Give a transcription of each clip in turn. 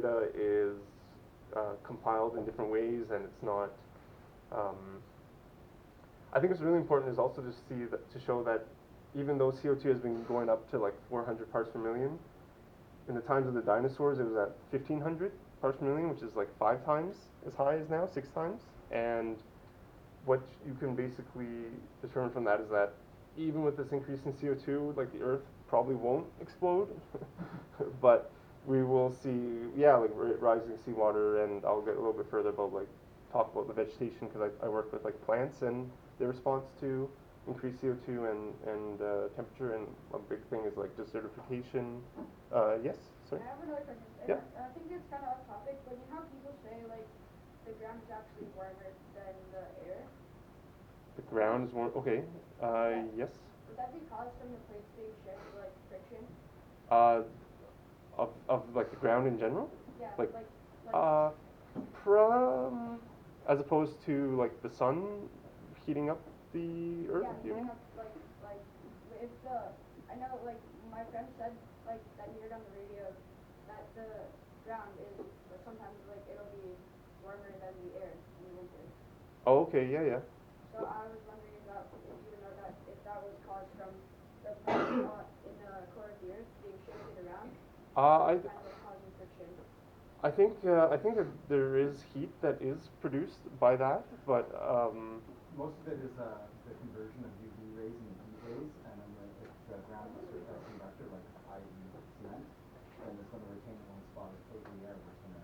data is compiled in different ways, and it's not. I think it's really important is also to see that, to show that even though CO2 has been going up to like 400 parts per million, in the times of the dinosaurs it was at 1500 parts per million, which is like 5 times as high as now, 6 times. And what you can basically determine from that is that even with this increase in CO2, like the Earth probably won't explode, but we will see, yeah, like rising seawater, and I'll get a little bit further about like talk about the vegetation because I work with like plants and their response to increased CO2 and temperature, and a big thing is like desertification. Yes, sorry? I have another question. Yeah. I think it's kind of off topic, but you know how people say like the ground is actually warmer than the air? The ground is warm, okay, yes. Would that be caused from the plates being shift, like friction? Uh, of like the ground in general? Yeah, Like, like uh, from, as opposed to like the sun heating up the earth, yeah, do you mean? heating up like if the I know like my friend said like that he heard on the radio that the ground is sometimes like it'll be warmer than the air in the winter. Oh, okay, yeah, yeah. So I was wondering if you would know that if that was caused from the plates in the core of the earth being shifted around, I kind of like causing friction. I think that there is heat that is produced by that, but Most of it is the conversion of UV rays into heat rays, and then if the ground is a conductor, like i.e. cement, then it's going to retain it one spot. If it's the air, it's going to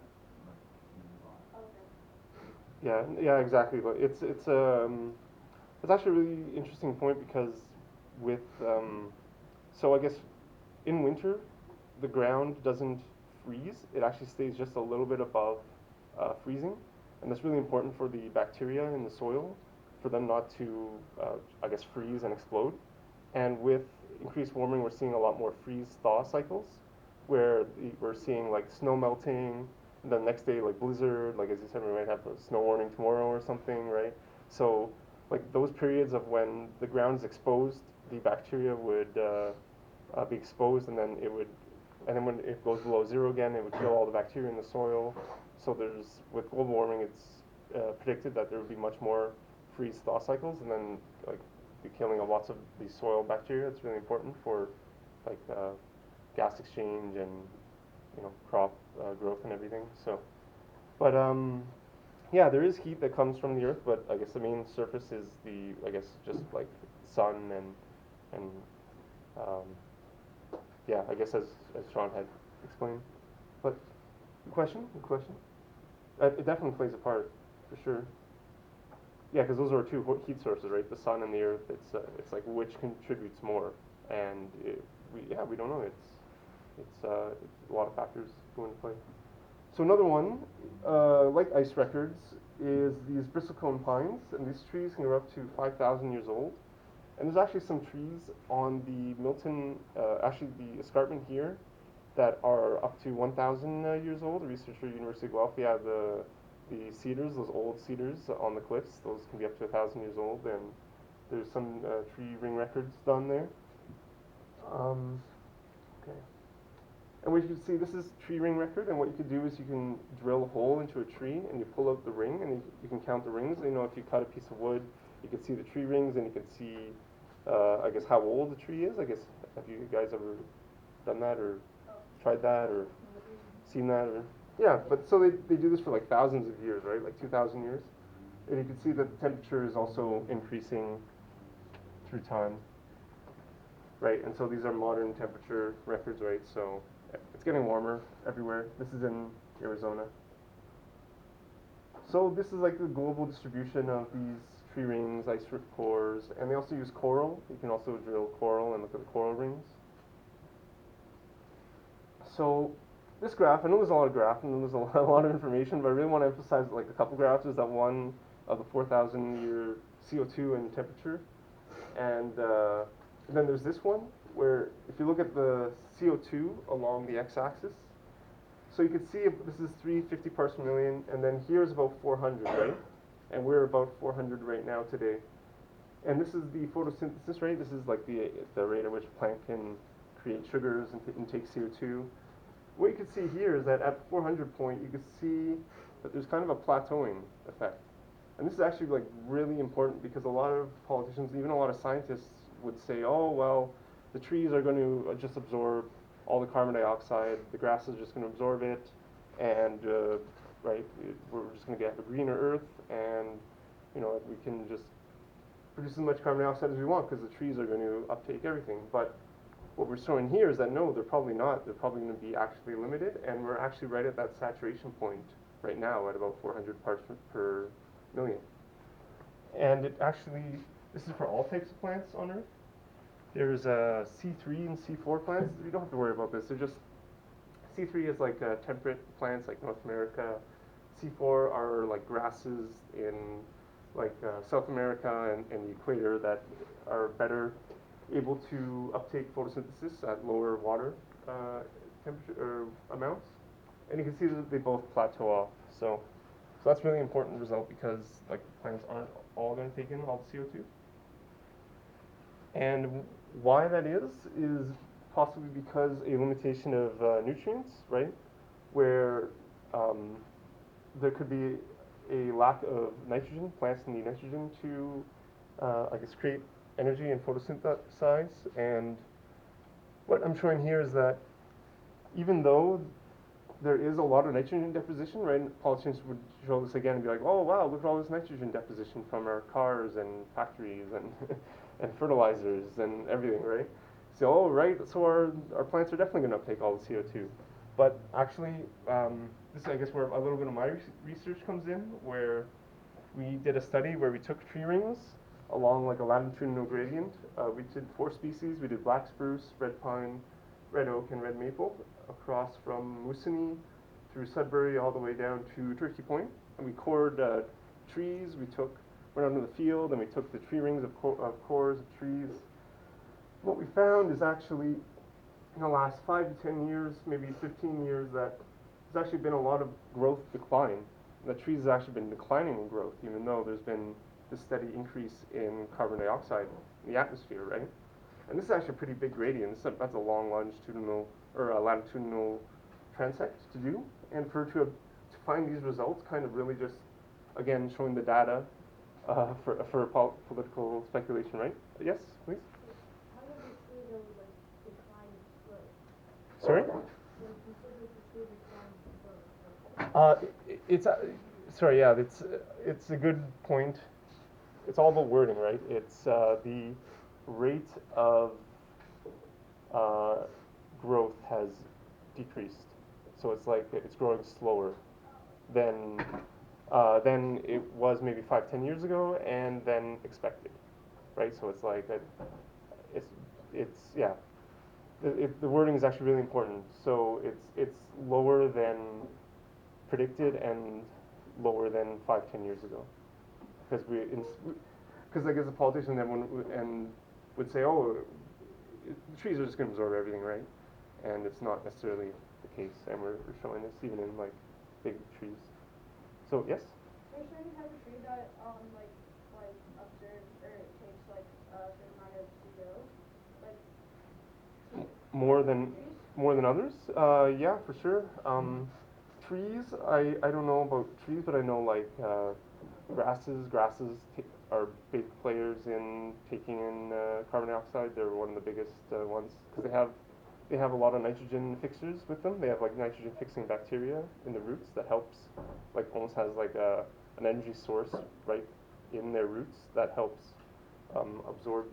move on. Okay. yeah, exactly. But it's actually a really interesting point because with so I guess in winter the ground doesn't freeze. It actually stays just a little bit above freezing, and that's really important for the bacteria in the soil, for them not to I guess freeze and explode. And with increased warming, we're seeing a lot more freeze-thaw cycles, where we're seeing like snow melting, and then the next day like blizzard, like as you said, we might have a snow warning tomorrow or something, right? So like those periods of when the ground is exposed, the bacteria would be exposed, and then it would, and then when it goes below zero again, it would kill all the bacteria in the soil. So there's, with global warming, it's predicted that there would be much more freeze-thaw cycles, and then like be killing of lots of these soil bacteria. It's really important for like gas exchange and crop growth and everything. So, but yeah, there is heat that comes from the earth, but I guess the main surface is I guess just like sun and yeah, I guess as Sean had explained. But good question. It definitely plays a part for sure. Yeah, because those are two heat sources, right? The sun and the earth. It's like which contributes more, and we don't know. It's a lot of factors go into play. So another one, like ice records, is these bristlecone pines, and these trees can grow up to 5,000 years old. And there's actually some trees on the Milton, actually the escarpment here, that are up to 1,000 years old. A researcher at University of Guelph, yeah, the cedars, those old cedars on the cliffs, those can be up to 1,000 years old, and there's some tree ring records done there. Okay. And what you can see, this is tree ring record, and what you could do is you can drill a hole into a tree, and you pull out the ring, and you can count the rings. You know, if you cut a piece of wood, you can see the tree rings, and you can see, I guess, how old the tree is. I guess, have you guys ever done that, or tried that, or seen that, or? Yeah, but so they do this for like thousands of years, right? Like 2,000 years. And you can see that the temperature is also increasing through time. Right, and so these are modern temperature records, right? So it's getting warmer everywhere. This is in Arizona. So this is like the global distribution of these tree rings, ice cores, and they also use coral. You can also drill coral and look at the coral rings. So this graph, I know there's a lot of graphs and there's a lot of information, but I really want to emphasize like a couple graphs. Is that one of the 4,000 year CO2 and temperature, and then there's this one where if you look at the CO2 along the x-axis, so you can see this is 350 parts per million, and then here's about 400, right? And we're about 400 right now today. And this is the photosynthesis rate. This is like the rate at which a plant can create sugars and intake CO2. what you can see here is that at the 400 point, you can see that there's kind of a plateauing effect. And this is actually like really important because a lot of politicians, even a lot of scientists would say, oh, well, the trees are going to just absorb all the carbon dioxide, the grass is just going to absorb it, and we're just going to get a greener earth, and we can just produce as much carbon dioxide as we want because the trees are going to uptake everything. But what we're showing here is that no, they're probably not. They're probably going to be actually limited, and we're actually right at that saturation point right now at about 400 parts per million. And it actually, this is for all types of plants on Earth. There's C3 and C4 plants. You don't have to worry about this. They're just, C3 is like temperate plants like North America. C4 are like grasses in like South America and the equator that are better able to uptake photosynthesis at lower water temperature or amounts. And you can see that they both plateau off. So that's a really important result because like plants aren't all going to take in all the CO2. And why that is possibly because a limitation of nutrients, right? Where there could be a lack of nitrogen. Plants need nitrogen to, create energy and photosynthesize. And what I'm showing here is that even though there is a lot of nitrogen deposition, right? Politicians would show this again and be like, oh wow, look at all this nitrogen deposition from our cars and factories and and fertilizers and everything, right? So, oh right, so our plants are definitely going to uptake all the CO2. But actually, this is I guess where a little bit of my research comes in, where we did a study where we took tree rings along like a latitudinal gradient. We did 4 species. We did black spruce, red pine, red oak, and red maple across from Moosonee through Sudbury all the way down to Turkey Point. And we cored trees. Went out into the field and we took the tree rings of cores of trees. What we found is actually in the last 5 to 10 years, maybe 15 years, that there's actually been a lot of growth decline. The trees have actually been declining in growth, even though there's been this steady increase in carbon dioxide in the atmosphere, right? And this is actually a pretty big gradient. That's a long longitudinal or a latitudinal transect to do. And to find these results, kind of really just, again, showing the data for political speculation, right? Yes, please? How does the tree really decline slow? Sorry? So you said that the tree declines slow. Sorry, yeah, it's a good point. It's all about wording, right? It's the rate of growth has decreased. So it's like it's growing slower than it was maybe 5-10 years ago, and then expected, right? So it's like yeah. The wording is actually really important. So it's lower than predicted and lower than 5-10 years ago, because I guess a politician then would say, oh, the trees are just going to absorb everything, right? And it's not necessarily the case, and we're showing this even in like big trees. So yes. Are you sure you have a tree that observes or takes like a certain amount of CO? More than others? Yeah, for sure. Trees, I don't know about trees, but I know like grasses. Grasses are big players in taking in carbon dioxide. They're one of the biggest ones because they have a lot of nitrogen fixers with them. They have like nitrogen fixing bacteria in the roots that helps, like almost has like an energy source right in their roots that helps absorb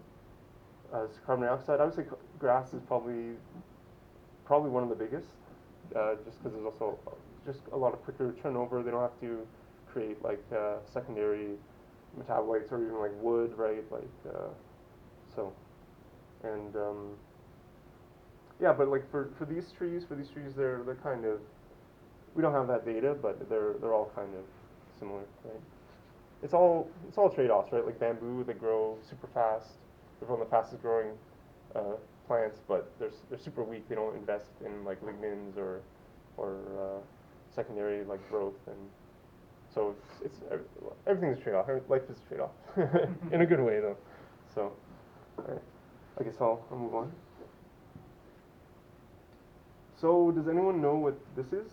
carbon dioxide. I would say grass is probably one of the biggest, just because there's also just a lot of quicker turnover. They don't have to create like secondary metabolites or even like wood, right? Yeah, but like for these trees, they're kind of, we don't have that data, but they're all kind of similar, right? It's all trade-offs, right? Like bamboo, they grow super fast. They're one of the fastest growing plants, but they're super weak. They don't invest in like lignins or secondary like growth, and so it's everything's a trade-off. Life is a trade-off in a good way, though. So, all right. I guess I'll move on. So does anyone know what this is?